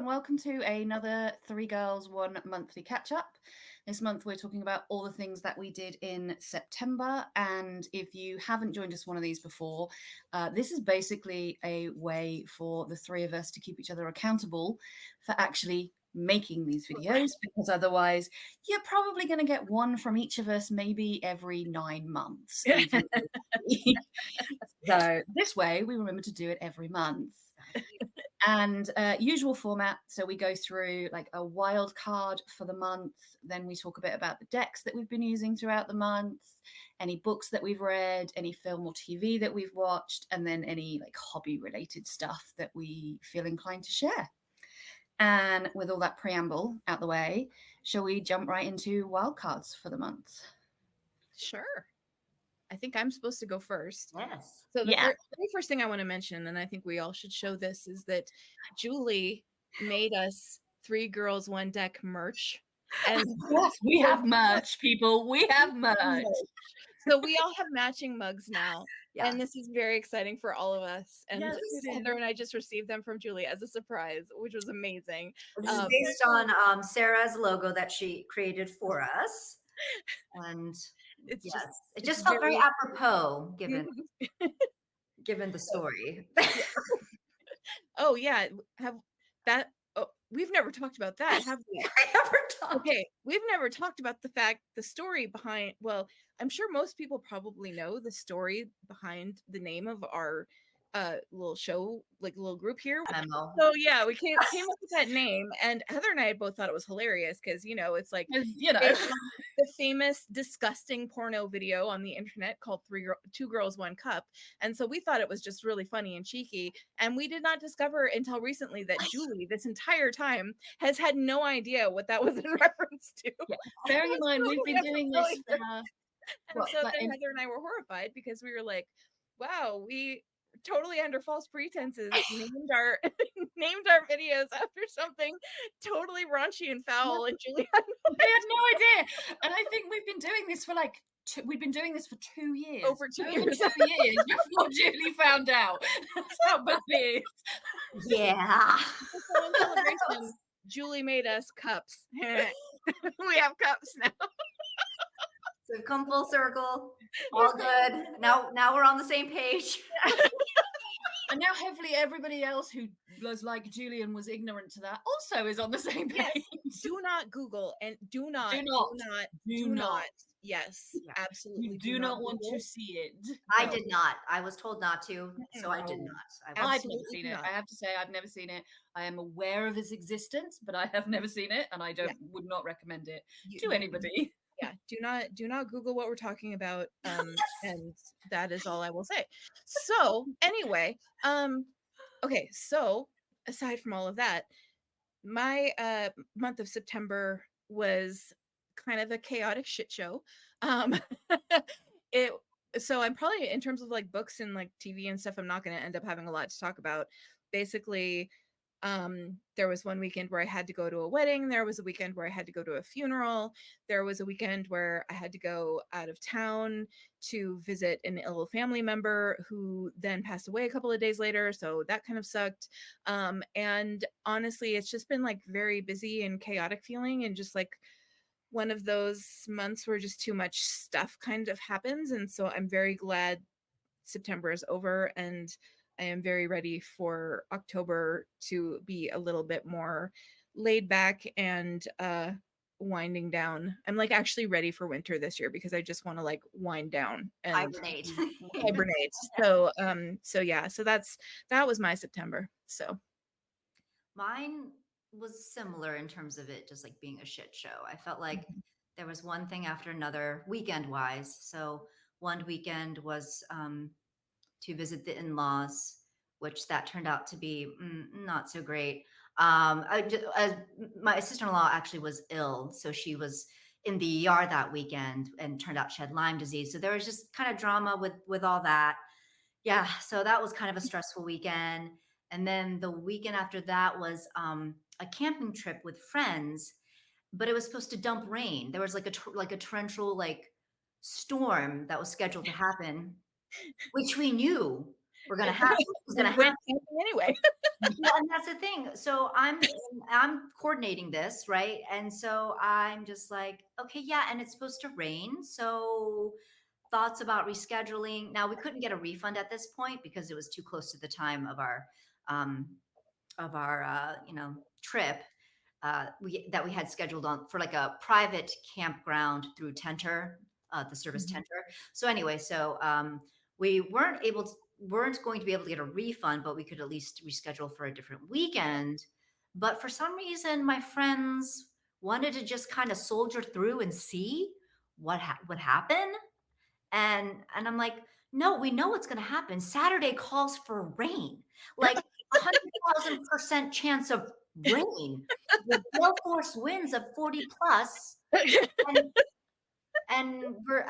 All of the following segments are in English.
and welcome to another Three Girls, One Monthly Catch-Up. This month we're talking about all the things that we did in September, and if you haven't joined us one of these before, this is basically a way for the three of us to keep each other accountable for actually making these videos, because otherwise you're probably going to get one from each of us maybe every 9 months. So this way we remember to do it every month. And usual format, so we go through like a wild card for the month, then we talk a bit about the decks that we've been using throughout the month, any books that we've read, any film or TV that we've watched, and then any like hobby related stuff that we feel inclined to share. And with all that preamble out the way, shall we jump right into wildcards for the month? Sure. I think I'm supposed to go first. Yes. So the very first thing I want to mention, and I think we all should show this, is that Julie made us Three Girls, One Deck merch. And yes, we have merch, people. We have merch. So we all have matching mugs now. Yeah. And this is very exciting for all of us. And yes, Heather and I just received them from Julie as a surprise, which was amazing. This is based on Sarah's logo that she created for us. And it just felt very apropos given the story. Oh yeah, we've never talked about that, have we? Okay, we've never talked about the story behind. Well, I'm sure most people probably know the story behind the name of our little show, like little group here. So yeah, we came up with that name, and Heather and I both thought it was hilarious because it's like the famous disgusting porno video on the internet called Two Girls, One Cup, and so we thought it was just really funny and cheeky, and we did not discover until recently that Julie, this entire time, has had no idea what that was in reference to. Yeah. Bearing in mind, we've been doing this. So then Heather and I were horrified because we were like, "Wow, we." Totally under false pretenses named our videos after something totally raunchy and foul, and Julie had no idea. And I think we've been doing this for like 2 years. Over 2 years. 2 years before Julie found out. That's how bad it is. Yeah. So in celebration, Julie made us cups. We have cups now. So we've come full circle. All good. Now we're on the same page. And now hopefully everybody else who was like Julian was ignorant to that also is on the same page. Yes. Do not Google and do not. Yes, absolutely. You do not want to see it. I did not. I was told not to, so I did not. I've never seen it. I have to say I've never seen it. I am aware of its existence, but I have never seen it, and I would not recommend it to anybody. Yeah, do not Google what we're talking about, and that is all I will say. So anyway, okay, so aside from all of that, my month of September was kind of a chaotic shit show. So I'm probably, in terms of like books and like TV and stuff, I'm not going to end up having a lot to talk about. Basically, there was one weekend where I had to go to a wedding. There was a weekend where I had to go to a funeral. There was a weekend where I had to go out of town to visit an ill family member who then passed away a couple of days later. So that kind of sucked. And honestly, it's just been like very busy and chaotic feeling, and just like one of those months where just too much stuff kind of happens. And so I'm very glad September is over, and I am very ready for October to be a little bit more laid back and winding down. I'm like actually ready for winter this year because I just want to like wind down and hibernate. So that was my September. So mine was similar in terms of it just like being a shit show. I felt like there was one thing after another weekend wise. So one weekend was to visit the in-laws, which that turned out to be not so great. My sister-in-law actually was ill, so she was in the ER that weekend and turned out she had Lyme disease. So there was just kind of drama with all that. Yeah, so that was kind of a stressful weekend. And then the weekend after that was a camping trip with friends, but it was supposed to dump rain. There was like a torrential like storm that was scheduled to happen, which we knew. We're gonna have who's gonna And went have camping anyway. well, and that's the thing. So I'm coordinating this, right? And so I'm just like, okay, yeah, and it's supposed to rain. So thoughts about rescheduling. Now we couldn't get a refund at this point because it was too close to the time um of our trip we had scheduled on for like a private campground through Tenter, the service Mhm. Tenter. So anyway, we weren't going to be able to get a refund, but we could at least reschedule for a different weekend. But for some reason, my friends wanted to just kind of soldier through and see what would happen. And I'm like, no, we know what's going to happen. Saturday calls for rain, like 100,000% chance of rain with gale force winds of 40 plus, and we're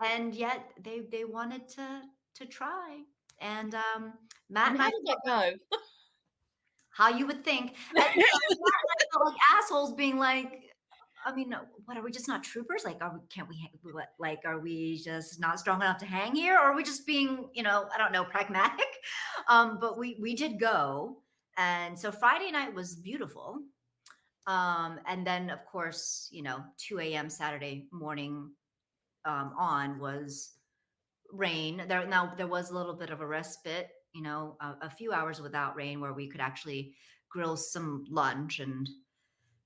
and yet they wanted to try. And Matt And and I how did that go? how you would think. And you know, Matt and I felt like assholes being like, I mean, what are we just not troopers? Like, can't we, what, like, are we just not strong enough to hang here? Or are we just being, I don't know, pragmatic? But we did go. And so Friday night was beautiful. And then of course, 2 a.m. Saturday morning on was rain. There was a little bit of a respite, a few hours without rain where we could actually grill some lunch and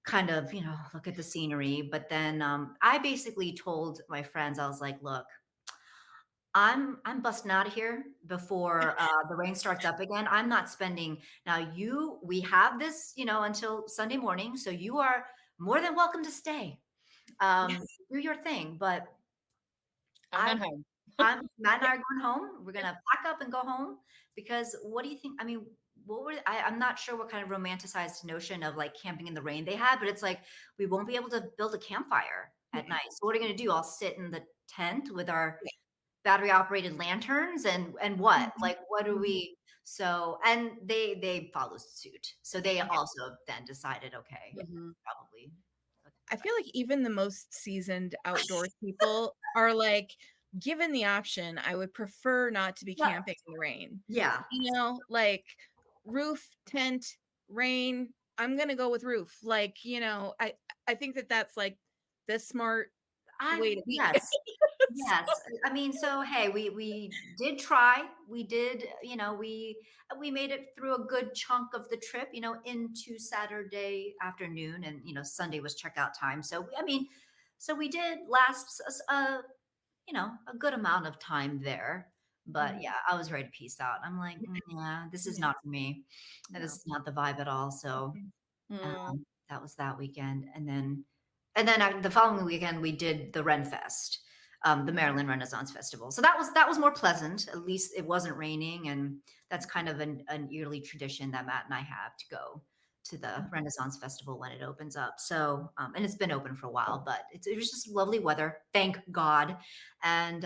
kind of, look at the scenery. But then I basically told my friends, I was like, look, I'm busting out of here before the rain starts up again. I'm not spending now. We have this, until Sunday morning, so you are more than welcome to stay. Do your thing, but I'm I going home. Matt and I are going home. We're gonna pack up and go home because what do you think? I mean, I'm not sure what kind of romanticized notion of like camping in the rain they had, but it's like we won't be able to build a campfire at night. So what are you gonna do? I'll sit in the tent with our battery operated lanterns and what? Mhm. Like what do Mhm. we so and they followed suit. So they Yeah. also then decided, okay, Mhm. probably I feel like even the most seasoned outdoors people are like, given the option, I would prefer not to be yeah, camping in the rain. yeah. Like roof, tent, rain. I'm gonna go with roof. Like, I think that that's like the smart I way to be. yes. Yes. I mean, so hey, we did try. We did, we made it through a good chunk of the trip, into Saturday afternoon, and Sunday was checkout time. So I mean, so we did last a good amount of time there. But Mhm. yeah, I was ready to peace out. I'm like, yeah, this is Yeah, not for me. That no. is not the vibe at all. So Mhm. Mm. that was that weekend, and then the following weekend we did the Ren Fest, the Maryland Renaissance Festival. So that was more pleasant. At least it wasn't raining, and that's kind of an yearly tradition that Matt and I have to go to the Renaissance Festival when it opens up. So and it's been open for a while, but it was just lovely weather, thank God. And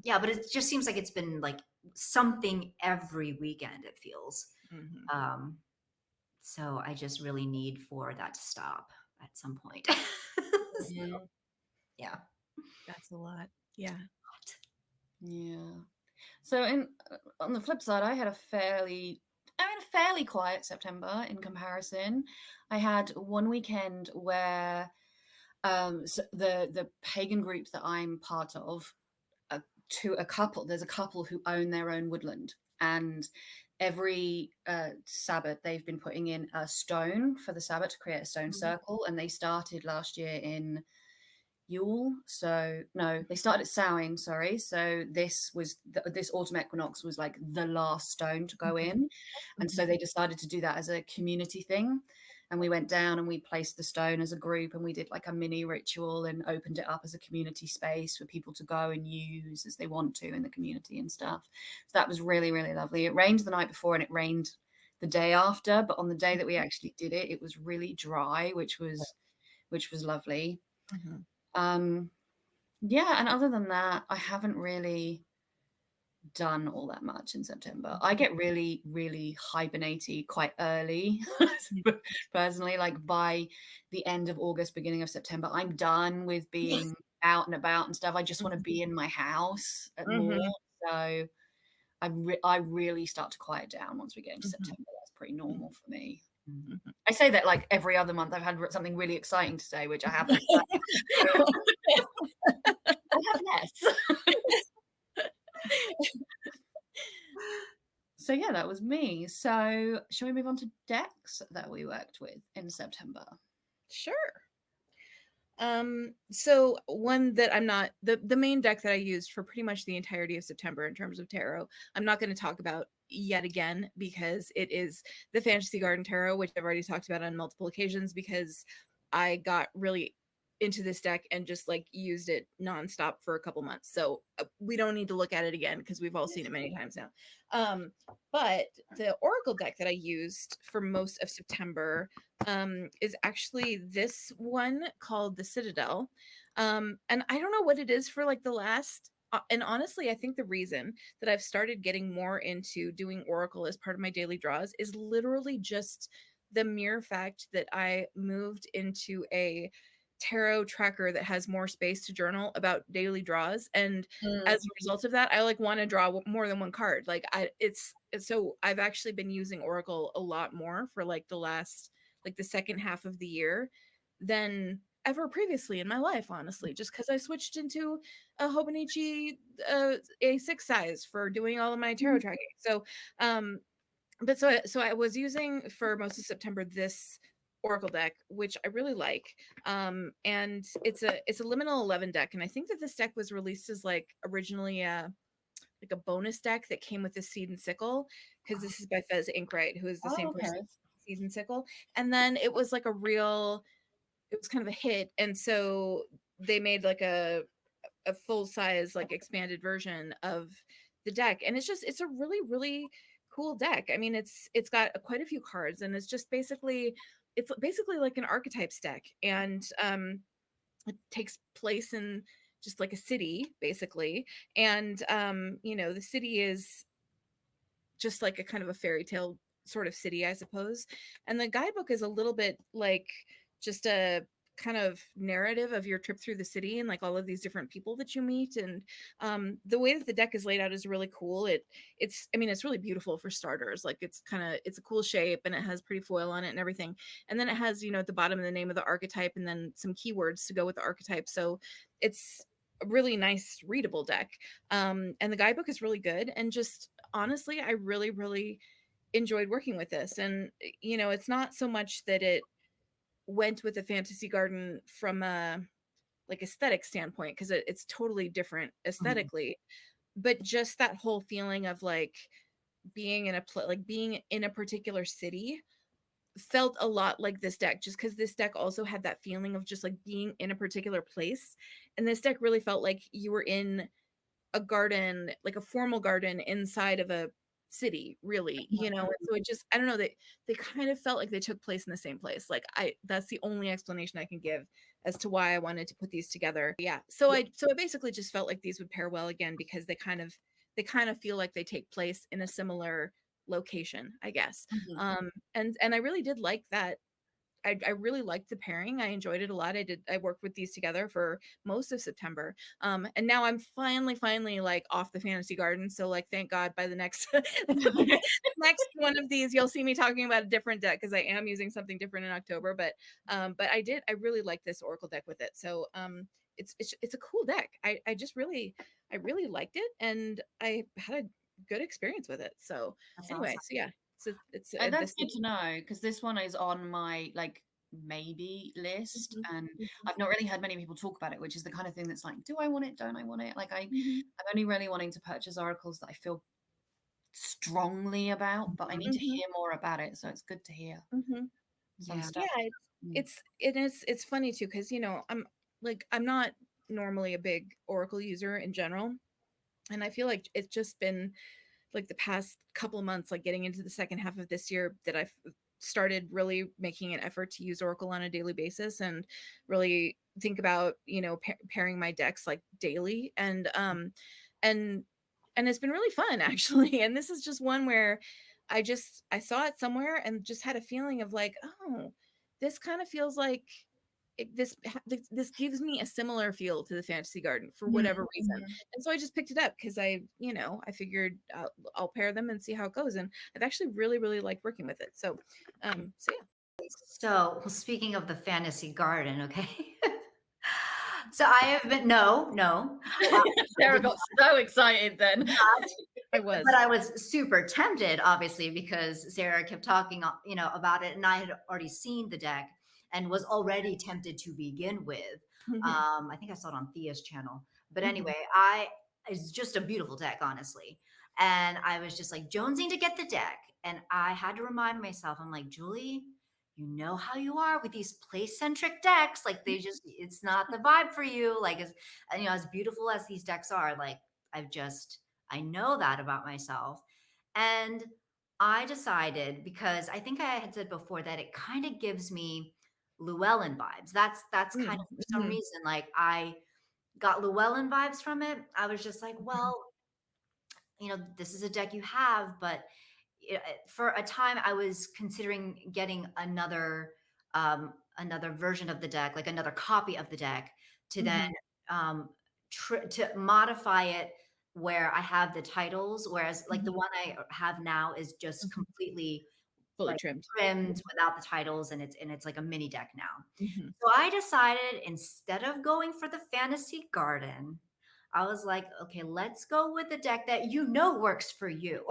yeah, but it just seems like it's been like something every weekend. It feels. Mhm. Um, so I just really need for that to stop at some point. So, Mhm. yeah. That's a lot. Yeah. Yeah. So on the flip side, I had a fairly quiet September in comparison. I had one weekend where the pagan group that I'm part of, there's a couple who own their own woodland, and every Sabbath they've been putting in a stone for the Sabbath to create a stone Mhm. circle, and they started last year in Yule. So no, they started at Samhain. Sorry. So this autumn equinox was like the last stone to go Mhm. in, and Mhm. so they decided to do that as a community thing. And we went down and we placed the stone as a group, and we did like a mini ritual and opened it up as a community space for people to go and use as they want to in the community and stuff. So that was really, really lovely. It rained the night before and it rained the day after, but on the day that we actually did it, it was really dry, which was lovely. Mhm. um yeah, and other than that, I haven't really done all that much in September. I get really, really hibernatey quite early. Personally, like by the end of August, beginning of September, I'm done with being out and about and stuff. I just want to be in my house more. Mhm. So I really start to quiet down once we get into Mhm. September. That's pretty normal for me. Mm. Mhm. I say that like every other month I've had something really exciting to say, which I haven't. But I have less. So yeah, that was me. So shall we move on to decks that we worked with in September? Sure. So one that I'm not the main deck that I used for pretty much the entirety of September in terms of tarot, I'm not going to talk about yet again because it is the Fantasy Garden Tarot, which I've already talked about on multiple occasions because I got really into this deck and just like used it nonstop for a couple months. So we don't need to look at it again because we've all seen it many times now. Um, but the Oracle deck that I used for most of September is actually this one called the Citadel. And I don't know what it is for like the last. And honestly, I think the reason that I've started getting more into doing Oracle as part of my daily draws is literally just the mere fact that I moved into a tarot tracker that has more space to journal about daily draws, and as a result of that I like want to draw more than one card. Like so I've actually been using Oracle a lot more for like the last like the second half of the year than ever previously in my life, honestly, just because I switched into a Hobonichi A6 size for doing all of my tarot tracking. So um but so I was using for most of September this Oracle deck, which I really like. And it's a liminal 11 deck, and I think that this deck was released as like originally a like a bonus deck that came with the Seed and Sickle, because this is by Fez Inkwright, who is the Oh, same okay. person as Seed and Sickle. And then it was like a real, it was kind of a hit, and so they made like a full size like expanded version of the deck, and it's a really cool deck. I mean, it's got quite a few cards, and it's basically like an archetypes deck, and it takes place in just like a city basically. And the city is just like a kind of a fairy tale sort of city, I suppose. And the guidebook is a little bit like just a kind of narrative of your trip through the city and like all of these different people that you meet. And the way that the deck is laid out is really cool. It's I mean, it's really beautiful for starters. Like it's a cool shape, and it has pretty foil on it and everything. And then it has, at the bottom, the name of the archetype and then some keywords to go with the archetype. So it's a really nice readable deck. And the guidebook is really good, and just honestly, I really enjoyed working with this. And it's not so much that it went with the Fantasy Garden from a like aesthetic standpoint, because it's totally different Mhm. aesthetically, but just that whole feeling of like being in a particular city felt a lot like this deck, just because this deck also had that feeling of just like being in a particular place. And this deck really felt like you were in a garden, like a formal garden inside of a city, really. And so it just, I don't know, they kind of felt like they took place in the same place. Like that's the only explanation I can give as to why I wanted to put these together. Yeah. So I basically just felt like these would pair well again, because they kind of feel like they take place in a similar location, I guess. Mhm. And I really did like that. I really liked the pairing. I enjoyed it a lot. I worked with these together for most of September. And now I'm finally like off the Fantasy Garden. So like thank God by the next next one of these you'll see me talking about a different deck, because I am using something different in October. But I really like this Oracle deck with it. So it's a cool deck. I really liked it, and I had a good experience with it. So That's anyway, awesome. so yeah, it's And that's this. good to know because this one is on my like maybe list, Mhm, and mhm, I've not really heard many people talk about it, which is the kind of thing that's like, do I want it? Don't I want it? Like mhm, I'm only really wanting to purchase oracles that I feel strongly about, but I need to mhm, hear more about it. So it's good to hear mhm. some Yeah. stuff. Yeah, Mm. it's funny too, because I'm not normally a big Oracle user in general, and I feel like it's just been like the past couple months, like getting into the second half of this year, that I've started really making an effort to use Oracle on a daily basis and really think about pairing my decks like daily. And and it's been really fun actually. And this is just one where I saw it somewhere and just had a feeling of like, oh, this kind of feels like this gives me a similar feel to the Fantasy Garden for Mhm, whatever reason. mhm. And so I just picked it up because I figured I'll pair them and see how it goes. And I've actually really, really liked working with it. So yeah. So, well, speaking of the fantasy garden, okay. So I have been no, I Sarah did got so excited then. not, I was. but I was super tempted, obviously, because Sarah kept talking, about it, and I had already seen the deck and was already tempted to begin with. Mhm, I think I saw it on Thea's channel, but mhm, anyway, it's just a beautiful deck, honestly. And I was just like jonesing to get the deck, and I had to remind myself, I'm like, Julie, you know how you are with these place centric decks. Like it's not the vibe for you. Like as beautiful as these decks are, like I know that about myself. And I decided, because I think I had said before that it kind of gives me Llewellyn vibes. That's kind mm, of, for some mhm, reason, like I got Llewellyn vibes from it. I was just like, mhm, well, this is a deck you have, but for a time I was considering getting another version of the deck, like another copy of the deck, to then mhm, um, to modify it where I have the titles, whereas like the mhm, one I have now is just mhm. completely Fully like trimmed. trimmed without the titles, and it's like a mini deck now. Mhm. So I decided, instead of going for the fantasy garden, I was like, okay, let's go with the deck that works for you.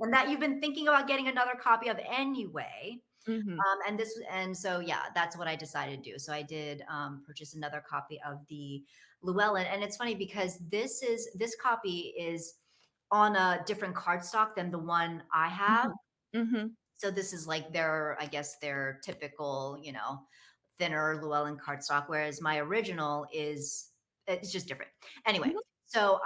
And that you've been thinking about getting another copy of anyway. Mhm, And so yeah, that's what I decided to do. So I did purchase another copy of the Llewellyn, and it's funny because this copy is on a different cardstock than the one I have. mhm, mhm, So this is like I guess their typical, thinner Llewellyn cardstock, whereas my original it's just different. Anyway, mhm, so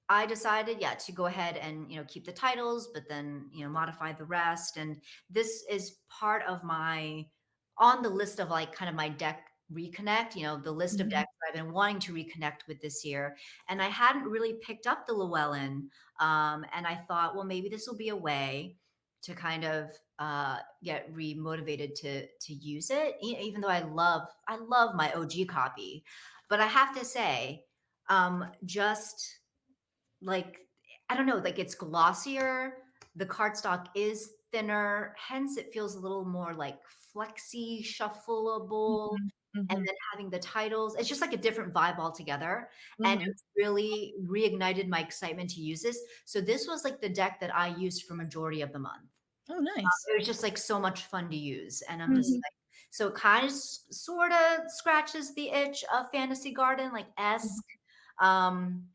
I decided, yeah, to go ahead and keep the titles, but then modify the rest. And this is part of my on the list of like kind of my deck reconnect. The list of mhm. decks that I've been wanting to reconnect with this year, and I hadn't really picked up the Llewellyn. And I thought, well, maybe this will be a way to kind of get remotivated to use it, even though I love my OG copy. But I have to say, just like, I don't know, like it's glossier. The cardstock is thinner, hence it feels a little more like flexy, shuffleable. Mhm, And mhm, then having the titles, it's just like a different vibe altogether. And mhm. it's really reignited my excitement to use this. So this was like the deck that I used for majority of the month. Oh, nice. It was just like so much fun to use. And I'm just Mhm, like, so it kind of sort of scratches the itch of Fantasy Garden, like mhm, esque. Um,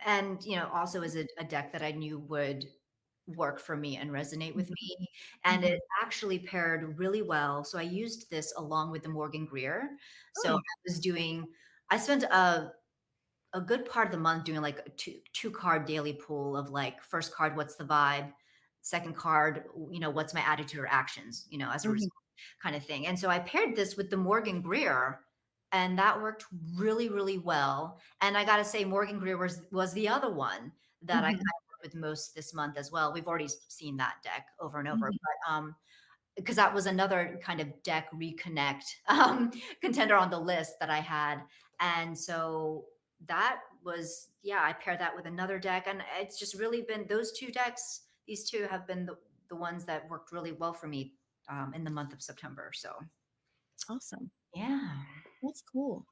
and also is a deck that I knew would work for me and resonate with mhm, me, and it mhm. actually paired really well. So I used this along with the Morgan Greer. So Mm, I spent a good part of the month doing like a two card daily pool of like, first card, what's the vibe, second card, what's my attitude or actions, as a mhm. result, kind of thing. And so I paired this with the Morgan Greer, and that worked really, really well. And I got to say, Morgan Greer was the other one that I kind Mhm, of worked with most this month as well. We've already seen that deck over and over, mhm. but because that was another kind of deck reconnect contender on the list that I had. And so that was, yeah, I paired that with another deck. And it's just really been those two decks, these two have been the ones that worked really well for me in the month of September. So Awesome. yeah, That's cool.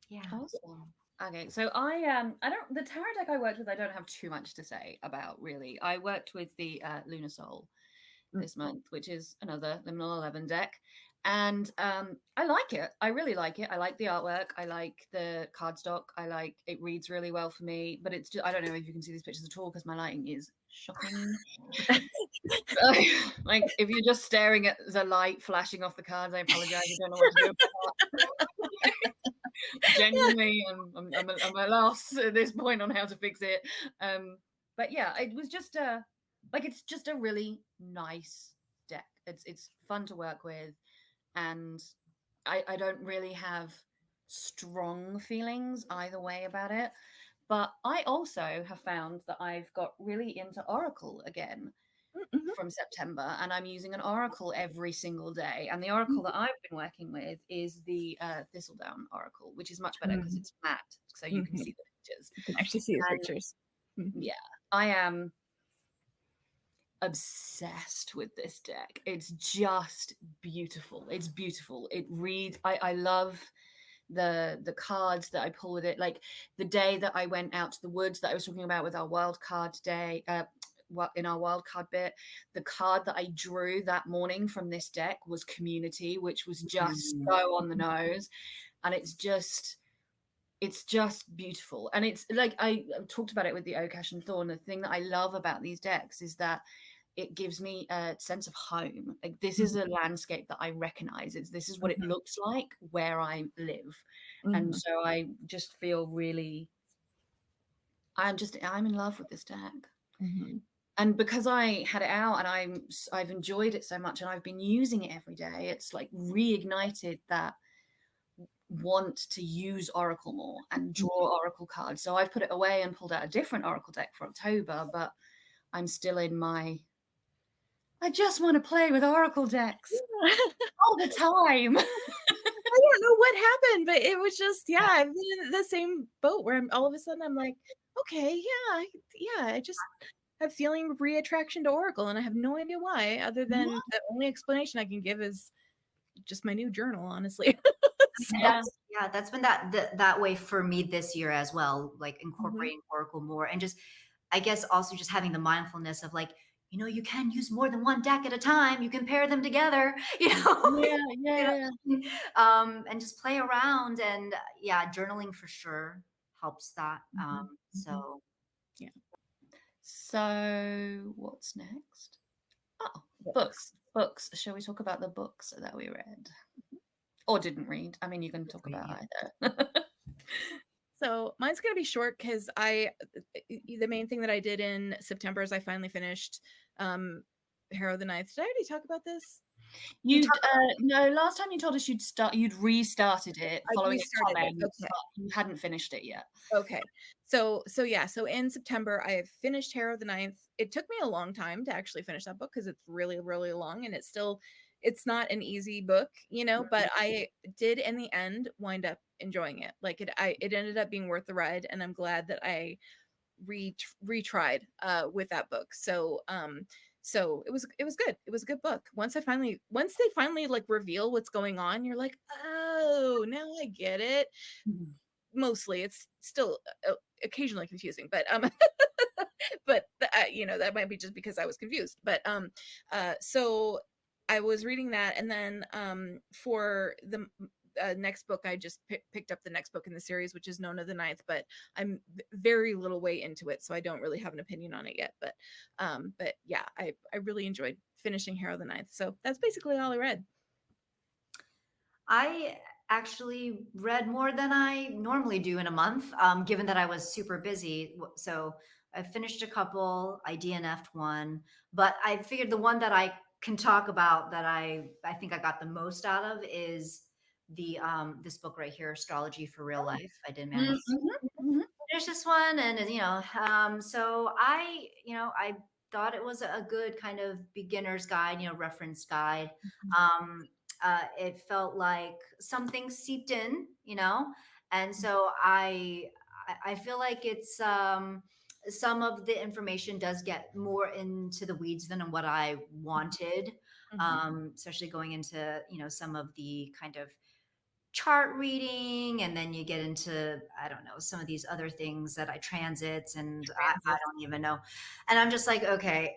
yeah. Awesome. Okay, so I don't the tarot deck I worked with, I don't have too much to say about really. I worked with the Lunar Soul Mm, this month, which is another Liminal 11 deck. And I like it. I really like it. I like the artwork. I like the cardstock. I like it reads really well for me. But it's just, I don't know if you can see these pictures at all because my lighting is shocking. Like if you're just staring at the light flashing off the cards, I apologize. I don't know what to do about that. Genuinely, I'm at loss at this point on how to fix it. But yeah, it was just it's just a really nice deck. It's fun to work with, and I don't really have strong feelings either way about it. But I also have found that I've got really into Oracle again mhm, from from September, and I'm using an oracle every single day. And the oracle that I've been working with is the thistledown oracle, which is much better because Mhm. it's matte, so you can Mhm. see the pictures. You can actually see the And pictures. Mhm. yeah, I am obsessed with this deck. It's just beautiful. It's beautiful. It reads. I love the cards that I pull with it. Like the day that I went out to the woods that I was talking about with our wild card day, in our wild card bit, the card that I drew that morning from this deck was community, which was just Mm. so on the nose. And it's just beautiful. And it's like I talked about it with the Okash and Thorn. The thing that I love about these decks is that it gives me a sense of home. Like this is a landscape that I recognize. This is what it Mhm. looks like where I live. And Mhm. so I just feel really I'm in love with this deck. Mhm. And because I had it out and I've enjoyed it so much and I've been using it every day, it's like reignited that want to use Oracle more and draw Oracle cards. So I've put it away and pulled out a different Oracle deck for October, but I'm still in my I just want to play with Oracle decks all the time. I don't know what happened, but it was just, yeah, I've been in the same boat where I'm all of a sudden I'm like, okay, I just have feeling reattraction to Oracle, and I have no idea why, other than the only explanation I can give is just my new journal, honestly. And So, Yeah. that's been that way for me this year as well, like mhm. incorporating Oracle more, and just I guess also just having the mindfulness of like, you can use more than one deck at a time. You can pair them together, Yeah, you know, yeah, and just play around. And yeah, journaling for sure helps that. Mhm. Mhm. So Yeah, So what's next? Oh, books. books. Shall we talk about the books that we read or didn't read? I mean, you can talk about yeah. either. So mine's gonna be short because the main thing that I did in September is I finally finished Harrow the Ninth. Did I already talk about this? You You'd talk no, last time you told us you'd restarted it I following a restarted it. comment, Okay. but you hadn't finished it yet. Okay. So in September I have finished Harrow the Ninth. It took me a long time to actually finish that book because it's really, really long and it's not an easy book, but I did in the end wind up enjoying it. Like it ended up being worth the ride, and I'm glad that I retried with that book. So it was good. It was a good book. Once they finally like reveal what's going on, you're like, oh, now I get it. Mhm. Mostly it's still occasionally confusing, but but that might be just because I was confused. But so I was reading that, and then for the next book I just picked up the next book in the series, which is Nona the Ninth, but I'm very little way into it, so I don't really have an opinion on it yet. But yeah, I really enjoyed finishing Harrow the Ninth, so that's basically all I read. I actually read more than I normally do in a month, given that I was super busy. So I finished a couple, I DNF'd one, but I figured the one that I can talk about that I think I got the most out of is the this book right here, Astrology for Real Life. I did manage Mhm, mhm. finish this one, and so I thought it was a good kind of beginner's guide, reference guide. um it felt like some things seeped in, and so I feel like it's some of the information does get more into the weeds than what I wanted, Mhm. especially going into some of the kind of chart reading, and then you get into, I don't know, some of these other things that I transits, and I Transits. don't even know. And I'm just like, okay,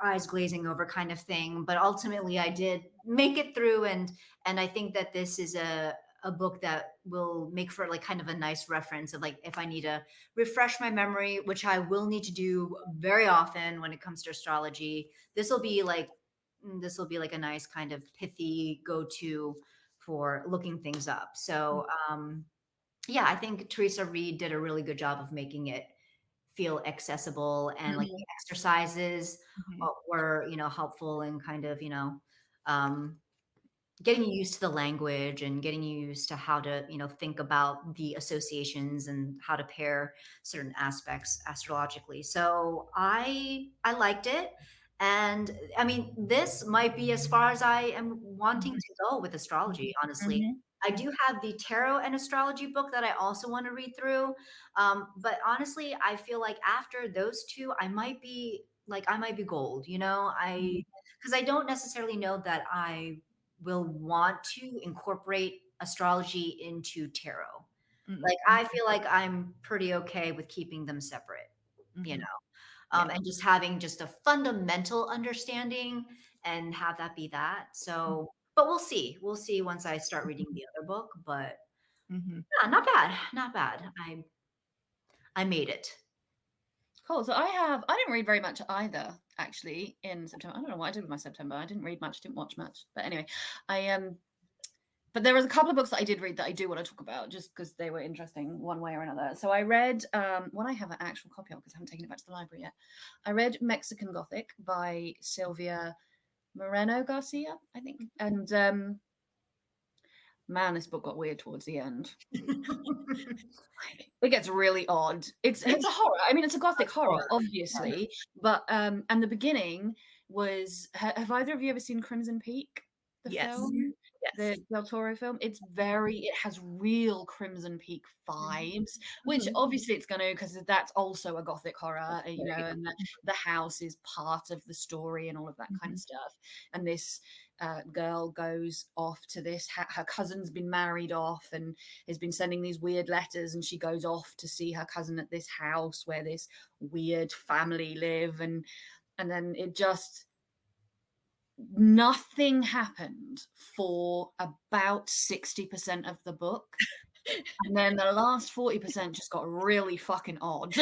eyes glazing over kind of thing. But ultimately I did make it through, and I think that this is a book that will make for like kind of a nice reference of like if I need to refresh my memory, which I will need to do very often when it comes to astrology. This will be like a nice kind of pithy go-to for looking things up. So yeah, I think Teresa Reed did a really good job of making it feel accessible, and like the Mhm. exercises Mhm. were helpful in kind of um, getting you used to the language and getting you used to how to think about the associations and how to pair certain aspects astrologically. So I liked it. And I mean, this might be as far as I am wanting Mhm, to go with astrology, honestly. mhm, I do have the tarot and astrology book that I also want to read through. But honestly, I feel like after those two, I might be gold, you know? mhm, Because I don't necessarily know that I will want to incorporate astrology into tarot. mhm, Like, I feel like I'm pretty okay with keeping them separate, you know? mhm. Yeah. And just having just a fundamental understanding and have that be that. So, but we'll see. We'll see once I start reading the other book. But Mhm, yeah, not bad, not bad. I made it. Cool. So I didn't read very much either, actually, in September. I don't know what I did with my September. I didn't read much, didn't watch much. But anyway, I but there was a couple of books that I did read that I do want to talk about just because they were interesting one way or another. So I read one I have an actual copy of because I haven't taken it back to the library yet. I read Mexican Gothic by Sylvia Moreno Garcia, I think. And man, this book got weird towards the end. It gets really odd. It's a horror. I mean, it's a gothic horror, Horror. Yeah. obviously, but and the beginning was. Have either of you ever seen Crimson Peak, the yes, film, yes. the Del Toro film? It's very. It has real Crimson Peak Mhm. vibes, which Mhm. obviously it's going to because that's also a gothic horror, you know, Right. and the house is part of the story and all of that kind of Mhm, stuff. And this girl goes off to this. Her cousin's been married off and has been sending these weird letters, and she goes off to see her cousin at this house where this weird family live, and then it just nothing happened for about 60% of the book, and then the last 40% just got really fucking odd.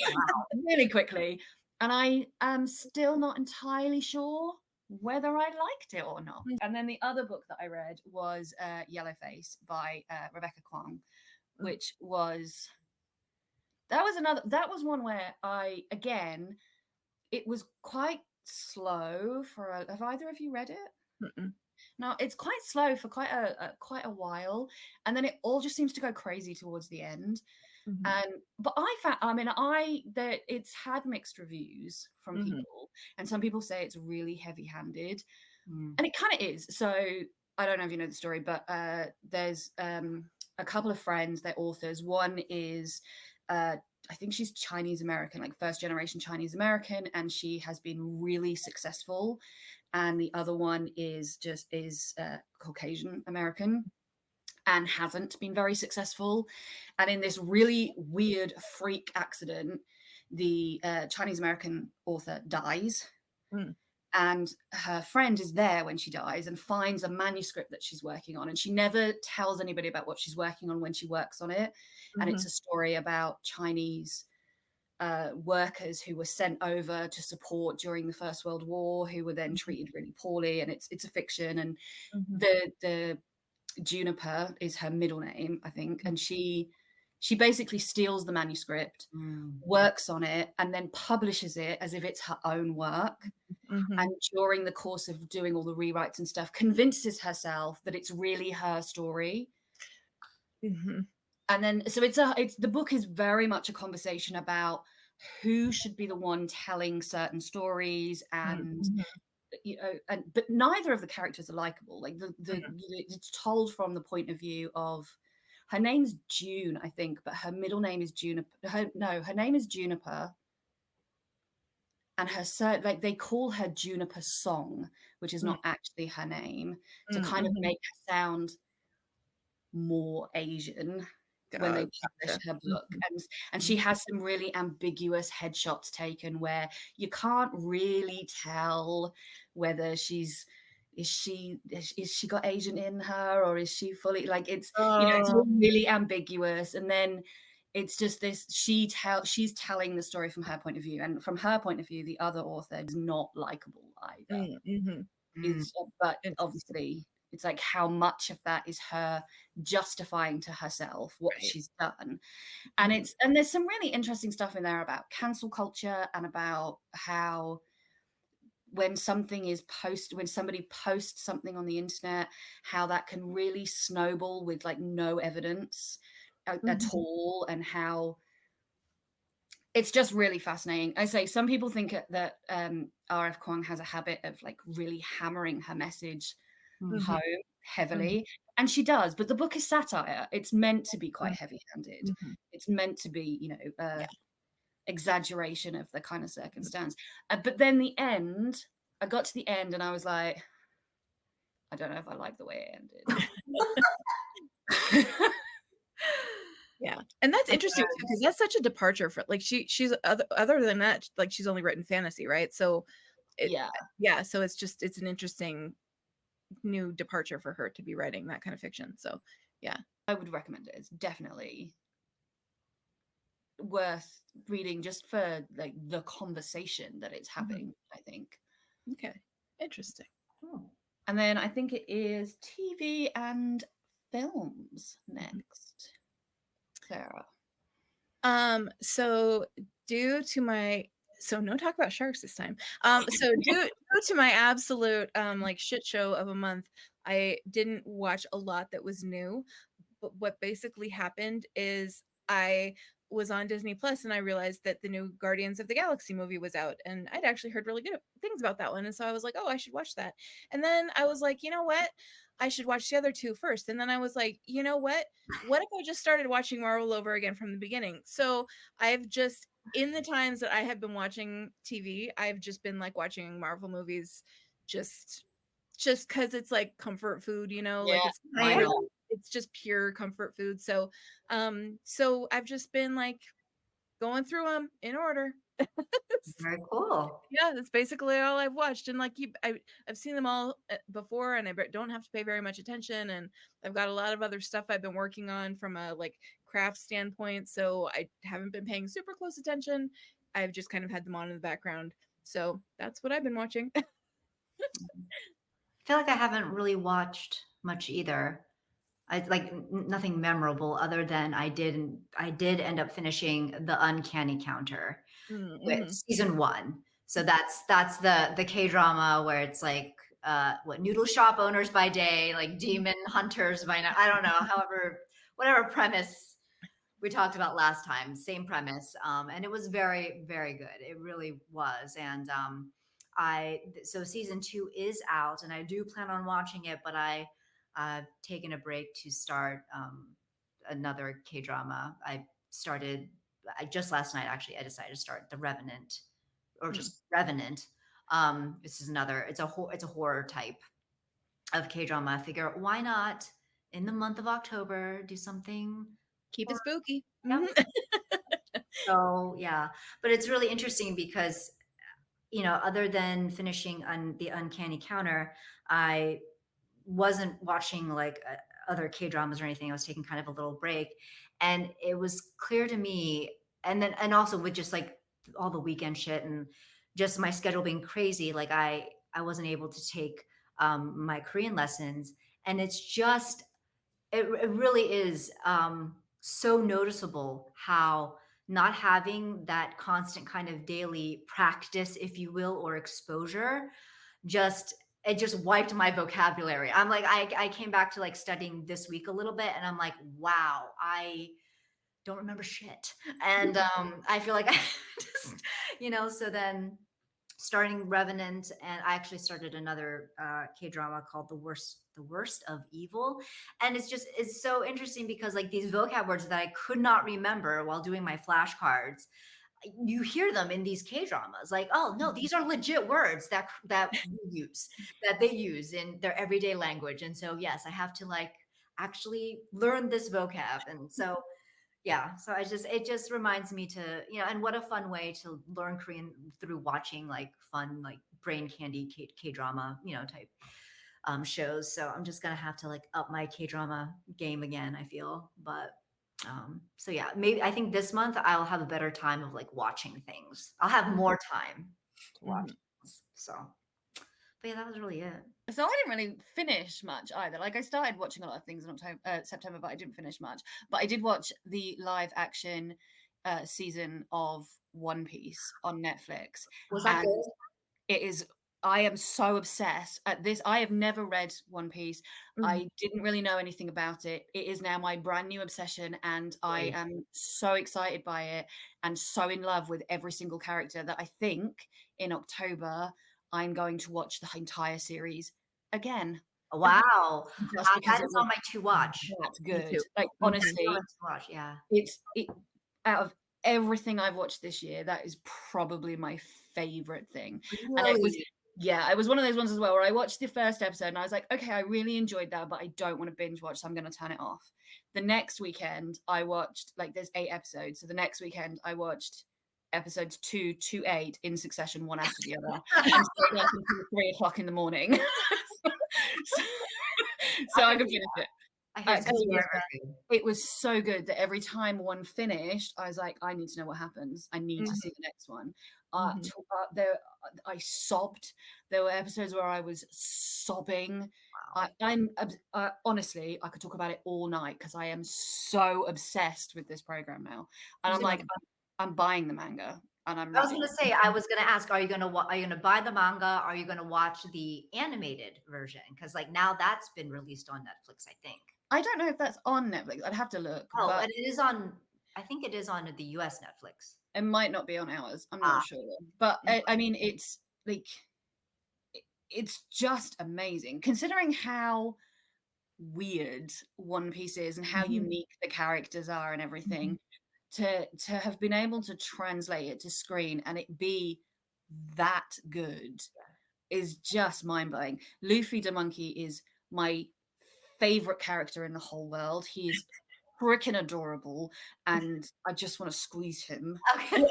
Wow. Really quickly, and I am still not entirely sure whether I liked it or not. mm, And then the other book that I read was Yellowface by Rebecca Kwong, mm, which was that was one where I again it was quite slow for have either of you read it? mm, Now it's quite slow for quite a while, and then it all just seems to go crazy towards the end. mhm, And but I found, I mean, I that it's had mixed reviews from mhm, people, and some people say it's really heavy-handed, Mm. and it kind of is. So I don't know if you know the story, but there's a couple of friends, they're authors. One is I think she's Chinese American, like first generation Chinese American, and she has been really successful. And the other one is Caucasian American and hasn't been very successful. And in this really weird freak accident, the Chinese American author dies, mm, and her friend is there when she dies and finds a manuscript that she's working on, and she never tells anybody about what she's working on when she works on it. And it's mhm, a story about Chinese workers who were sent over to support during the First World War, who were then mhm, treated really poorly. And it's a fiction, and mhm, the Juniper is her middle name, I think, and she basically steals the manuscript, Mm. works on it, and then publishes it as if it's her own work. mhm, And during the course of doing all the rewrites and stuff, convinces herself that it's really her story. mhm, And then so it's the book is very much a conversation about who should be the one telling certain stories, mm, and mhm, you know, and but neither of the characters are likable. Like mhm, it's told from the point of view of her name's June, I think, but her middle name is Juniper. Her name is Juniper, and like they call her Juniper Song, which is mm, not actually her name, to mm, kind of mhm. make her sound more Asian when they published Gotcha. her book. Mhm, And she mhm, has some really ambiguous headshots taken where you can't really tell whether is she got Asian in her, or is she fully like it's, you know, it's Oh, all really ambiguous. And then it's just this she's telling the story from her point of view, and from her point of view the other author is not likable either. mm, mhm. Mm. Is But Interesting. obviously it's like how much of that is her justifying to herself what Right. she's done. And Mhm, it's and there's some really interesting stuff in there about cancel culture, and about how when somebody posts something on the internet, how that can really snowball with like no evidence at mhm, all, and how it's just really fascinating. I say some people think that R.F. Kuang has a habit of like really hammering her message Mhm. home heavily, and she does. But the book is satire. It's meant to be quite heavy-handed. Mhm. It's meant to be, Yeah. exaggeration of the kind of circumstance. But then the end, I got to the end, and I was like, I don't know if I like the way it ended. Yeah. And that's interesting too, because that's such a departure for like she's other than that, like she's only written fantasy, right? So it Yeah, yeah, so it's an interesting new departure for her to be writing that kind of fiction. So yeah. I would recommend it. It's definitely worth reading just for like the conversation that it's having, I think. Okay. Interesting. Oh. And then I think it is TV and films next. Sarah. So due to my no talk about sharks this time. So due to my absolute like shit show of a month, I didn't watch a lot that was new. But what basically happened is I was on Disney Plus and I realized that the new Guardians of the Galaxy movie was out, and I'd actually heard really good things about that one, and so I was like, oh, I should watch that. And then I was like, you know what? I should watch the other two first. And then I was like, you know what? What if I just started watching Marvel over again from the beginning? So I've just in the times that I have been watching TV, I've just been like watching Marvel movies just because it's like comfort food, like Yeah, it's I kind of know. it's just pure comfort food. So I've just been like going through them in order. Very cool. Yeah, that's basically all I've watched, and like I've seen them all before, and I don't have to pay very much attention, and I've got a lot of other stuff I've been working on from a like craft standpoint, so I haven't been paying super close attention. I've just kind of had them on in the background, so that's what I've been watching. I feel like I haven't really watched much either. I like nothing memorable other than I did end up finishing The Uncanny Counter with Mm-hmm. season 1. So that's the K-drama where it's like what noodle shop owners by day, like demon hunters by night. I don't know, however, whatever premise we talked about last time, same premise. And it was very, very good. It really was. And so season 2 is out, and I do plan on watching it, but I've taken a break to start another K drama. I just last night actually I decided to start The Revenant, or just Revenant. This is another. It's a horror type of K drama. I figure why not in the month of October do something. Keep it spooky. Yep. Mhm. So yeah, but it's really interesting because other than finishing on the Uncanny Counter, I wasn't watching like other K dramas or anything. I was taking kind of a little break, and it was clear to me. And also with just like all the weekend shit and just my schedule being crazy, like I wasn't able to take my Korean lessons, and it really is so noticeable how not having that constant kind of daily practice, if you will, or exposure, just it just wiped my vocabulary. I'm like, I came back to like studying this week a little bit, and I'm like, wow, I don't remember shit. And I feel like I just, so then starting Revenant, and I actually started another K drama called The Worst of Evil, and it's so interesting because like these vocab words that I could not remember while doing my flashcards, you hear them in these K dramas. Like, oh no, these are legit words that they use in their everyday language, and so yes, I have to like actually learn this vocab, and so yeah, so it just reminds me to, and what a fun way to learn Korean through watching like fun like brain candy K drama, type shows. So I'm just gonna have to like up my K drama game again, I feel. But so yeah, maybe I think this month I'll have a better time of like watching things. I'll have more time to watch things. So but yeah, that was really it. So I didn't really finish much either. Like I started watching a lot of things in September, but I didn't finish much. But I did watch the live action season of One Piece on Netflix. Was that And good? it is I am so obsessed at this. I have never read One Piece. Mhm. I didn't really know anything about it. It is now my brand new obsession, and I Right. am so excited by it and so in love with every single character that I think in October I'm going to watch the entire series again Wow. just because That it is was on my to watch. that Me good. too. Like Mhm. That's on my honestly, to watch. Yeah. it out of everything I've watched this year, that is probably my favorite thing. And it was Really? yeah, it was one of those ones as well where I watched the first episode and I was like, okay, I really enjoyed that, but I don't want to binge watch, so I'm going to turn it off. The next weekend, I watched like there's 8 episodes, so the next weekend I watched episodes 2 to 8 in succession, one after the other, and stayed up until 3 o'clock in the morning, so, so I I can could see finish that. it. I hear it's Because very, very good. it was so good that every time one finished, I was like, I need to know what happens. I need to Mhm. see the next one. Mhm. I sobbed. There were episodes where I was sobbing. Wow. Honestly, I could talk about it all night because I am so obsessed with this program now. And I'm So like, I'm buying the manga and I'm I was gonna reading. say, I was gonna ask, are you gonna buy the manga? Are you gonna watch the animated version? Because like now that's been released on Netflix, I think. I don't know if that's on Netflix. I'd have to look, Oh, but and it is on. I think it is on the U.S. Netflix. it might not be on ours. I'm Ah, not sure. But I mean, it's like it's just amazing considering how weird One Piece is and how Mhm. unique the characters are and Mhm. everything. To have been able to translate it to screen and it be that good is just mind blowing. Luffy the monkey is my favorite character in the whole world. He is freaking adorable, and I just want to squeeze him. okay.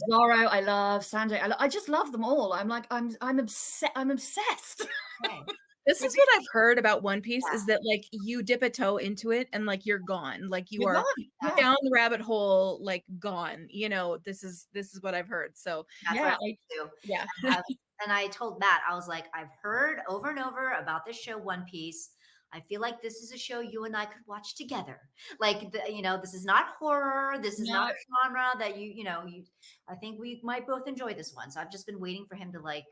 Zoro, I love Sanjay. I just love them all. I'm like, I'm obsessed. I'm obsessed. Okay. This You're is what I've heard about One Piece yeah, is that like you dip a toe into it and like you're gone. Like you You're are gone. that's Yeah, down the rabbit hole, like gone. You know, this is what I've heard. So that's what I yeah. think too. yeah. And I told Matt, I was like, I've heard over and over about this show, One Piece. I feel like this is a show you and I could watch together. Like, this is not horror. This is not No, a genre that I think we might both enjoy this one. So I've just been waiting for him to like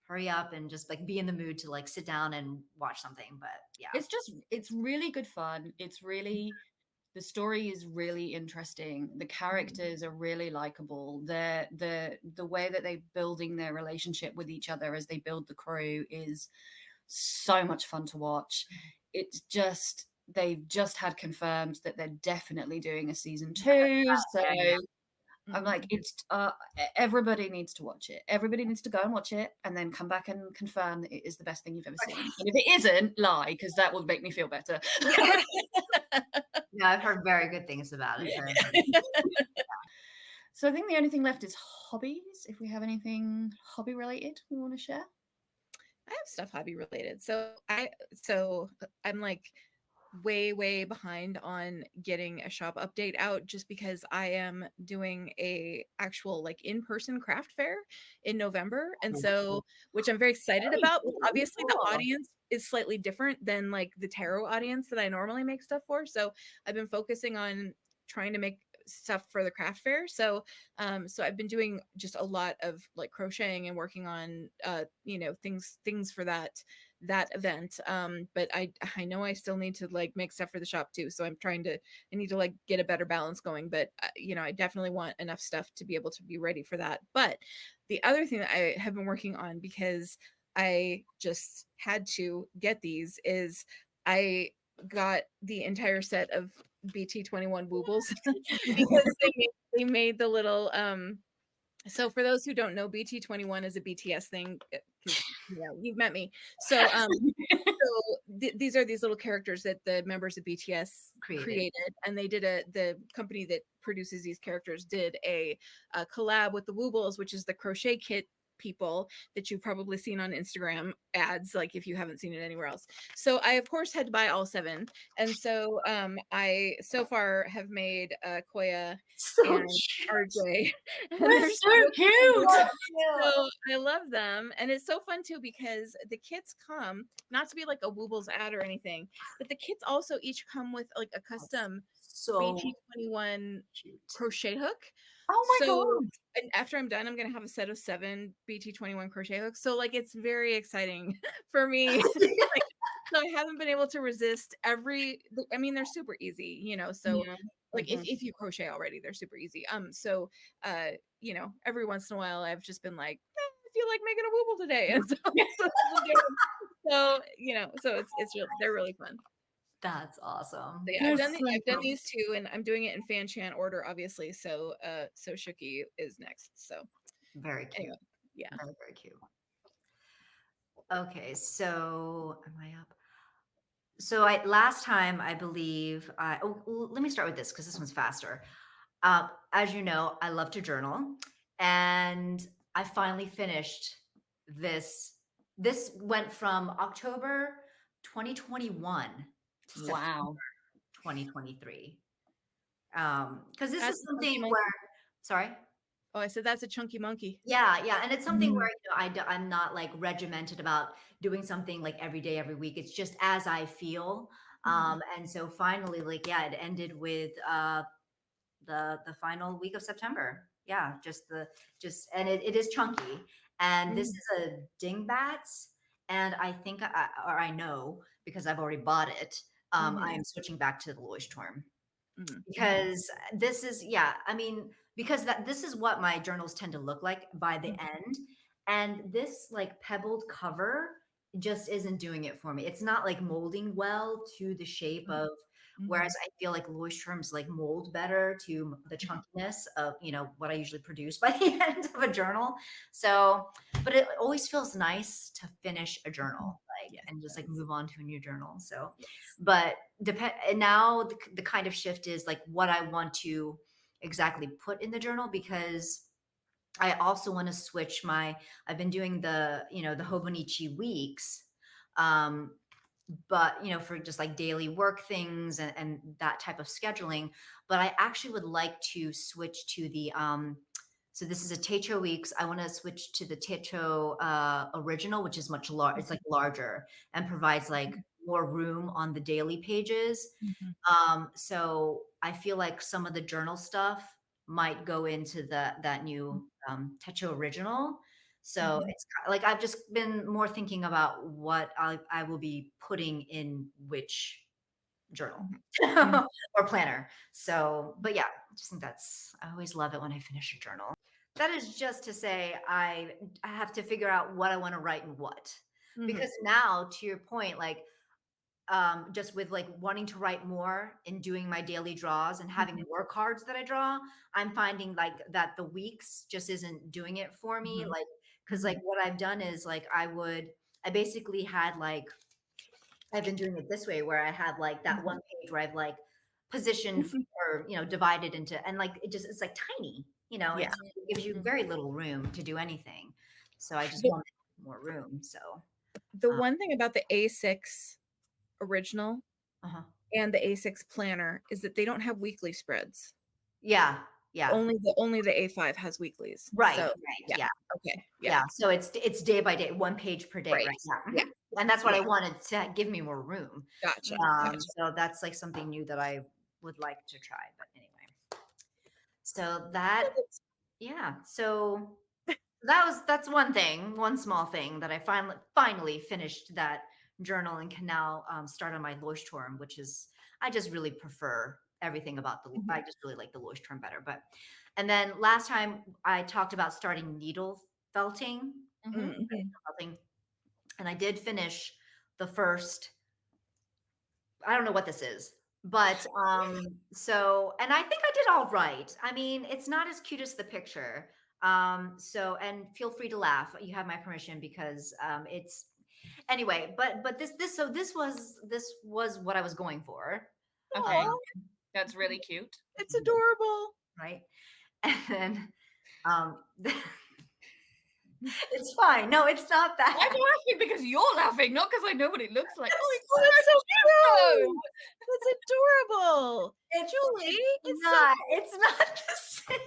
hurry up and just like be in the mood to like sit down and watch something. But yeah, it's really good fun. It's really the story is really interesting. The characters are really likable. The way that they're building their relationship with each other as they build the crew is so much fun to watch. It's just they've just had confirmed that they're definitely doing a season two. So yeah, yeah. I'm like, Mhm. it's everybody needs to watch it. Everybody needs to go and watch it, and then come back and confirm that it is the best thing you've ever seen. And if it isn't, lie because that will make me feel better. Yeah, I've heard very good things about it. Yeah. Very, very So I think the only thing left is hobbies. If we have anything hobby related we want to share. I have stuff hobby related. So I'm like way behind on getting a shop update out just because I am doing a actual like in-person craft fair in November, and cool. so which I'm very excited Very about. cool. Obviously the Cool. audience is slightly different than like the tarot audience that I normally make stuff for, so I've been focusing on trying to make stuff for the craft fair. So I've been doing just a lot of like crocheting and working on things for that event. But I know I still need to like make stuff for the shop too, so I need to like get a better balance going. But I definitely want enough stuff to be able to be ready for that. But the other thing that I have been working on, because I just had to get these, is I got the entire set of BT21 Woobles because they made the little so for those who don't know, BT21 is a BTS thing, because you've met me. These are these little characters that the members of BTS Created. created, and the company that produces these characters did a collab with the Woobles, which is the crochet kit people that you've probably seen on Instagram ads, like if you haven't seen it anywhere else. So I of course had to buy all 7, and so I so far have made Koya So and cute. RJ, and They're they're so so cute. So so I love them, and it's so fun too because the kits come, not to be like a Woobles ad or anything, but the kits also each come with like a custom so BT21 cute. crochet hook. Oh my So god. and after I'm done, I'm gonna have a set of 7 BT21 crochet hooks. So like it's very exciting for me. Like so I haven't been able to resist I mean, they're super easy, so Yeah. like Mhm. if you crochet already, they're super easy. So every once in a while I've just been like, I feel like making a wooble today. And so, so, so they're really fun. That's awesome. So yeah, They're so I've done cool. these 2 and I'm doing it in fan chant order, obviously. So Shuki is next. So Very cute. anyway, yeah. Very, very cute. Okay, so am I up? So I last time I believe let me start with this because this one's faster. As you know, I love to journal, and I finally finished this. This went from October 2021 to September Wow. 2023. Because this That's is a chunky something monkey. where, sorry. Oh, I said that's a chunky monkey. Yeah, and it's something where Mm. I'm not like regimented about doing something like every day, every week. It's just as I feel. And so finally, like yeah, it ended with the final week of September. Yeah, just and it is chunky. And this Mm, is a dingbats, and I think I know because I've already bought it. I mhm, am switching back to the Leuchtturm mhm, because this is yeah, I mean because this is what my journals tend to look like by the mhm, end, and this like pebbled cover just isn't doing it for me. It's not like molding well to the shape mhm, of, mhm, whereas I feel like Leuchtturms like mold better to the mhm, chunkiness of what I usually produce by the end of a journal. So but it always feels nice to finish a mhm. journal like Yes, and just it like does. move on to a new journal. So Yes. but depend and now the kind of shift is like what I want to exactly put in the journal, because I also want to switch I've been doing the Hobonichi weeks, um but for just like daily work things and that type of scheduling. But I actually would like to switch to the so this is a Techo weeks. I want to switch to the Techo original, which is much larger. It's like larger and provides like Mhm, more room on the daily pages. mhm, So I feel like some of the journal stuff might go into that new Techo original. So mhm, it's like I've just been more thinking about what I will be putting in which journal mhm, mhm, or planner. So, but yeah, I just think I always love it when I finish a journal. That is just to say, I have to figure out what I want to write and what. mhm, Because now, to your point, like just with like wanting to write more and doing my daily draws and having mhm, more cards that I draw, I'm finding like that the weeks just isn't doing it for me. mhm, Like, because like mhm, what I've done is like I basically had like I've been doing it this way where I have like that one mhm, page where I've like positioned mhm. or divided into, and like it's like tiny, Yeah. it gives you Mhm. very little room to do anything. So I just The, want more room. So the uh, one thing about the A6 original uh-huh. and the A6 planner is that they don't have weekly spreads. Yeah, yeah. Only the A5 has weeklies. Right, So right. yeah. Yeah. Okay. Yeah. Yeah, so it's day by day, one page per day, Right. right? Yeah, Yeah. and that's what Yeah. I wanted to give me more room. Gotcha. Gotcha. So that's like something new that I would like to try. But anyway, so that yeah, so that's one thing, one small thing that I finally finished that journal and can now start on my Leuchtturm, which is I just really prefer everything about I Mhm, just really like the Leuchtturm better. But and then last time I talked about starting needle felting, Mhm. mhm, felting, and I did finish the first. I don't know what this is. But so and I think I did all right. I mean, it's not as cute as the picture. So and feel free to laugh. You have my permission because it's anyway, but this was what I was going for. Okay. Um, That's really cute. it's adorable. right. And then um it's fine. No, it's not I'm that. laughing because you're laughing, not because I know what it looks like. Oh, Oh, it's that's so so cute. That's adorable. Julie, it's so It's not the same.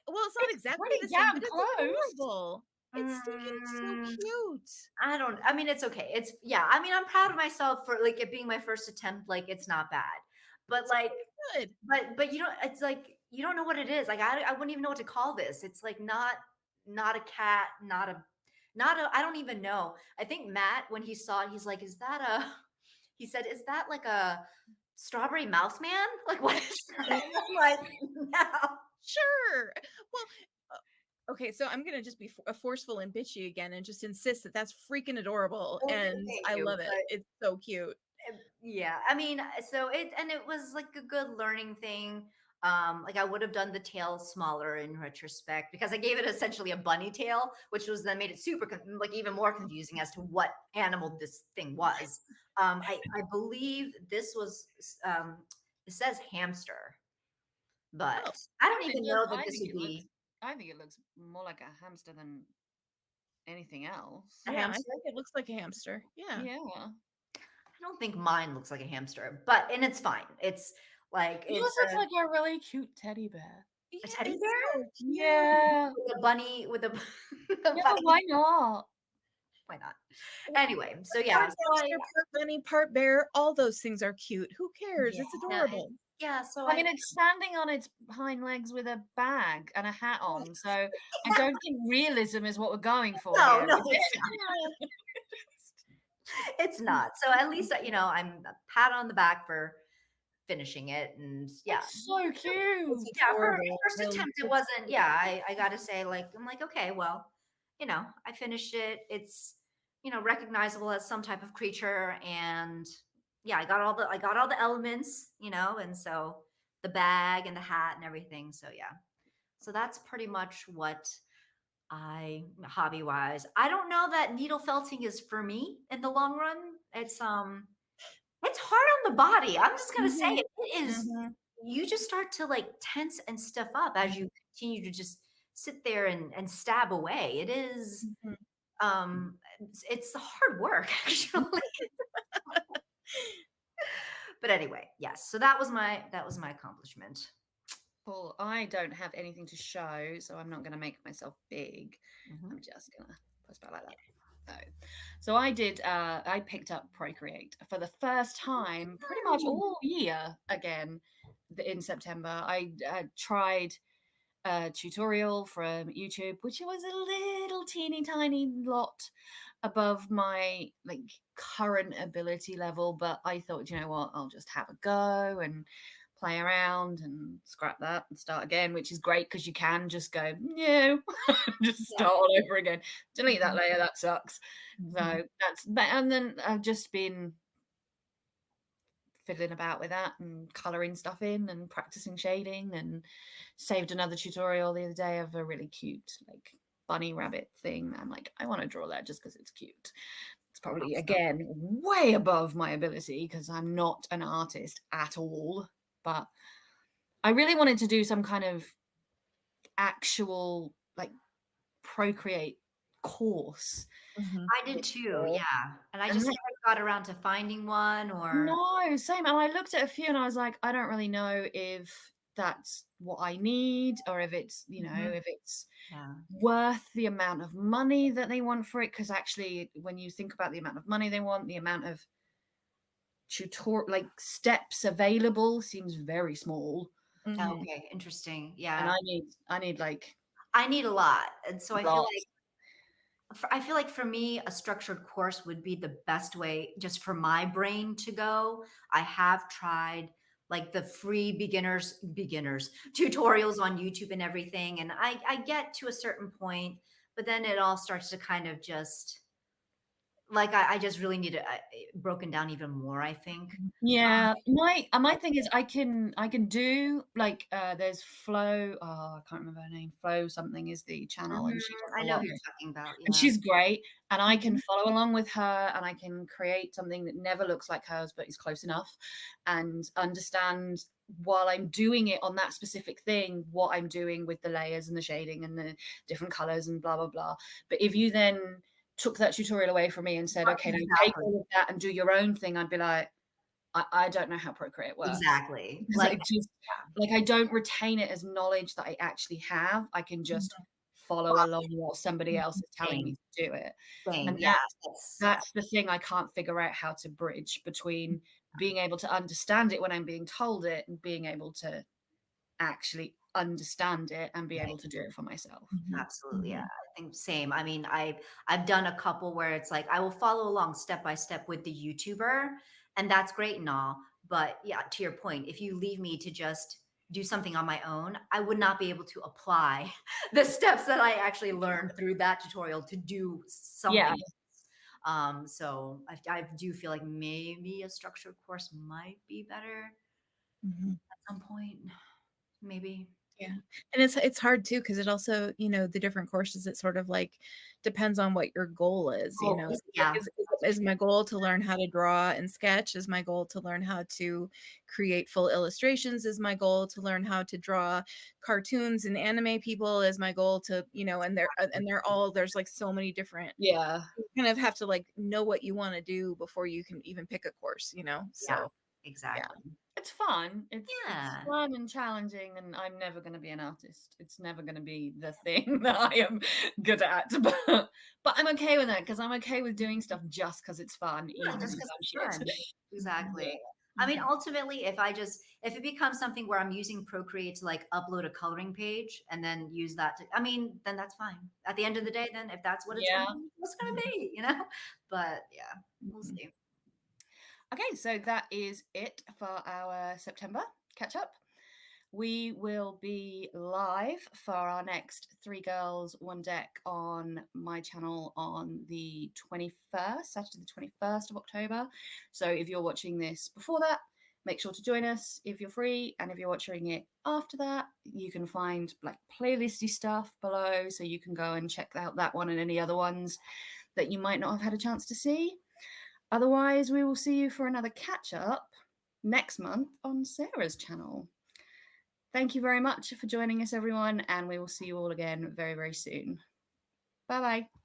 well, it's not it's exactly pretty the same, damn but it's close. adorable. It's stinking so cute. I mean, it's okay. It's yeah. I mean, I'm proud of myself for like it being my first attempt. Like, it's not bad, but It's like, good. but it's like you don't know what it is. Like I wouldn't even know what to call this. It's like not a cat, not a I don't even know. I think Matt, when he saw it, he's like, is that a he said, is that like a strawberry mouse man? Like what is that? I'm like, no. Sure. Well, okay, so I'm gonna just be forceful and bitchy again, and just insist that that's freaking adorable, and Thank I you. love it. It's so cute. Yeah, I mean, so it was like a good learning thing. Like I would have done the tail smaller in retrospect because I gave it essentially a bunny tail, which was then made it super like even more confusing as to what animal this thing was. I believe this was um it says hamster, Oh, but I don't It even does. know that this would be I think it looks more like a hamster than anything else. a yeah, I hamster. think it looks like a hamster. Yeah. Yeah. I don't think mine looks like a hamster, but and it's fine. It's like Yours it's looks like a really cute teddy bear. Yeah, a teddy it's bear. so cute. Yeah. With a bunny with a the Yeah, but bunny. why not? Why not? Well, Anyway, so part yeah, so I hamster, part bunny, part bear, all those things are cute. Who cares? Yeah. It's it, adorable. yeah, so I mean, it's standing on its hind legs with a bag and a hat on, so I don't think realism is what we're going for no, here, no, is it's it? Yeah. not. It's not. So at least I'm a pat on the back for finishing it, and yeah, It's so cute. yeah. For Adorable. first attempt, it wasn't. Yeah, I got to say, like, I'm like, okay, well, I finished it. It's recognizable as some type of creature, and yeah, I got all the elements, and so the bag and the hat and everything. So yeah, so that's pretty much what I hobby wise. I don't know that needle felting is for me in the long run. It's hard on the body. I'm just gonna say Mhm. it. It is. Mhm. You just start to like tense and stuff up as you continue to just sit there and stab away. It is Mhm. it's hard work actually. But anyway, yes. So that was my accomplishment. Well, I don't have anything to show, so I'm not going to make myself big. Mhm. I'm just going to press back like that. So I picked up Procreate for the first time pretty much all year again in September. I tried a tutorial from YouTube, which was a little teeny tiny lot above my like current ability level, but I thought, you know what, I'll just have a go and play around and scrap that and start again, which is great because you can just go no, just Yeah. start all over again, delete that Mhm. layer, that sucks. So Mhm. and then I've just been fiddling about with that and coloring stuff in and practicing shading, and saved another tutorial the other day of a really cute like bunny rabbit thing. I'm like, I want to draw that just because it's cute. It's probably Awesome. again way above my ability because I'm not an artist at all, but I really wanted to do some kind of actual like Procreate course Mhm. I did this too, year. yeah. And I And just never got around to finding one or no, same. And I looked at a few and I was like, I don't really know if that's what I need or if it's, Mhm. if it's Yeah. worth the amount of money that they want for it. Because actually, when you think about the amount of money they want, the amount of like steps available seems very small. Mhm. Okay, interesting. And Yeah. I need like I need a lot. And so lots. I feel like for me, a structured course would be the best way just for my brain to go. I have tried like the free beginners tutorials on YouTube and everything. And I get to a certain point, but then it all starts to kind of just like I just really need it broken down even more, I think. Yeah, my thing is I can do like there's Flo, oh I can't remember her name, Flo something is the channel Mhm. and she does I a know lot who of you're talking about. and Yeah. she's great and I can Mhm. follow along with her and I can create something that never looks like hers but is close enough and understand while I'm doing it on that specific thing what I'm doing with the layers and the shading and the different colors and blah blah blah. But if you then took that tutorial away from me and said, okay, now take Exactly. all of that and do your own thing, I'd be like, I don't know how Procreate works Exactly. because Like I just like I don't retain it as knowledge that I actually have. I can just Mhm. follow along what somebody else is telling me same, to do it. same. And Yeah. that's the thing I can't figure out how to bridge between being able to understand it when I'm being told it and being able to actually understand it and be Right. able to do it for myself. Absolutely. Yeah. I think same. I mean, I've done a couple where it's like I will follow along step by step with the YouTuber, and that's great and all. But yeah, to your point, if you leave me to just do something on my own, I would not be able to apply the steps that I actually learned through that tutorial to do Yeah. something. So I do feel like maybe a structured course might be better Mhm. at some point. Maybe. Yeah. And it's hard too, because it also, the different courses, it sort of like depends on what your goal is, Oh, So it's like, yeah. is my goal to learn how to draw and sketch? Is my goal to learn how to create full illustrations? Is my goal to learn how to draw cartoons and anime people? Is my goal to, and they're all, there's like so many different, Yeah. you kind of have to like know what you want to do before you can even pick a course. Yeah, So yeah. exactly. It's fun. It's Yeah. fun and challenging, and I'm never going to be an artist. It's never going to be the thing that I am good at. But I'm okay with that because I'm okay with doing stuff just because it's fun, Yeah, even just if because I'm it's shit. fun. Yeah. Exactly. I mean, ultimately, if it becomes something where I'm using Procreate to like upload a coloring page and then use that to, I mean, then that's fine. At the end of the day, then if that's what it's gonna Yeah. be, what's gonna be? But yeah, we'll Mhm. see. Okay, so that is it for our September catch up. We will be live for our next Three Girls One Deck on my channel on the 21st, Saturday the 21st of October. So if you're watching this before that, make sure to join us if you're free. And if you're watching it after that, you can find like playlisty stuff below. So you can go and check out that one and any other ones that you might not have had a chance to see. Otherwise, we will see you for another catch up next month on Sarah's channel. Thank you very much for joining us, everyone, and we will see you all again very, very soon. Bye bye.